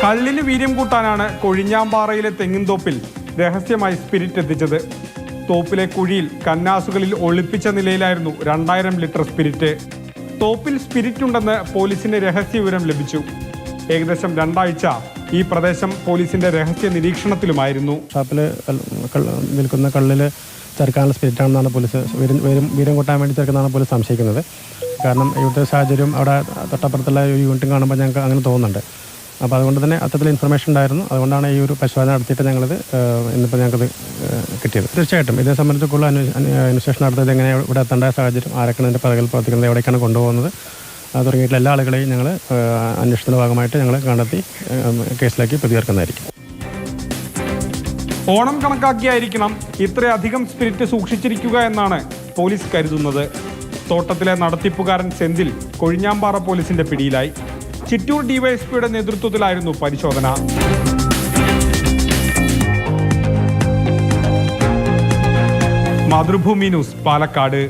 കള്ളിന് വീര്യം കൂട്ടാനാണ് കൊഴിഞ്ഞാമ്പാറയിലെ തെങ്ങിൻതോപ്പിൽ രഹസ്യമായി സ്പിരിറ്റ് എത്തിച്ചത്. തോപ്പിലെ കുഴിയിൽ കന്നാസുകളിൽ ഒളിപ്പിച്ച നിലയിലായിരുന്നു 2000 ലിറ്റർ സ്പിരിറ്റ്. തോപ്പിൽ സ്പിരിറ്റ് ഉണ്ടെന്ന് പോലീസിന് രഹസ്യ വിവരം ലഭിച്ചു. ഏകദേശം 2 ആഴ്ച ഈ പ്രദേശം പോലീസിന്റെ രഹസ്യ നിരീക്ഷണത്തിലുമായിരുന്നു. ഷാപ്പിൽ വിൽക്കുന്ന കള്ളിൽ ചേർക്കാനുള്ള സ്പിരിറ്റാണെന്നാണ് പോലീസ് വീര്യം കൂട്ടാൻ വേണ്ടി ചേർക്കുന്നതാണ് പോലീസ് സംശയിക്കുന്നത്. കാരണം ഇവിടുത്തെ സാഹചര്യം അവിടെ തൊട്ടപ്പുറത്തുള്ള ഒരു യൂണിറ്റും കാണുമ്പോൾ ഞങ്ങൾക്ക് അങ്ങനെ തോന്നുന്നുണ്ട്. അപ്പോൾ അതുകൊണ്ട് തന്നെ അത്തരത്തിൽ ഇൻഫർമേഷൻ ഉണ്ടായിരുന്നു. അതുകൊണ്ടാണ് ഈ ഒരു പരിശോധന നടത്തിയിട്ട് ഞങ്ങളിത് ഇന്നിപ്പോൾ ഞങ്ങൾക്കത് കിട്ടിയത്. തീർച്ചയായിട്ടും ഇതേ സംബന്ധിച്ച് കൂടുതൽ അന്വേഷണം നടത്തിയത് എങ്ങനെ ഇവിടെ എത്തേണ്ട സാഹചര്യം, ആരൊക്കെയാണ് ഇതിൻ്റെ പിറകിൽ പ്രവർത്തിക്കുന്നത്, എവിടേക്കാണ് കൊണ്ടുപോകുന്നത് തുടങ്ങിയിട്ടുള്ള എല്ലാ ആളുകളെയും ഞങ്ങൾ അന്വേഷണത്തിൻ്റെ ഭാഗമായിട്ട് ഞങ്ങൾ കണ്ടെത്തി കേസിലേക്ക് പ്രതികർക്കുന്നതായിരിക്കും. ഓണം കണക്കാക്കിയായിരിക്കണം ഇത്രയധികം സ്പിരിറ്റ് സൂക്ഷിച്ചിരിക്കുക എന്നാണ് പോലീസ് കരുതുന്നത്. തോട്ടത്തിലെ നടത്തിപ്പുകാരൻ സെന്തിൽ കൊഴിഞ്ഞാമ്പാറ പോലീസിന്റെ പിടിയിലായി. ചിറ്റൂർ ഡിവൈഎസ്പിയുടെ നേതൃത്വത്തിലായിരുന്നു പരിശോധന. മാതൃഭൂമി ന്യൂസ്, പാലക്കാട്.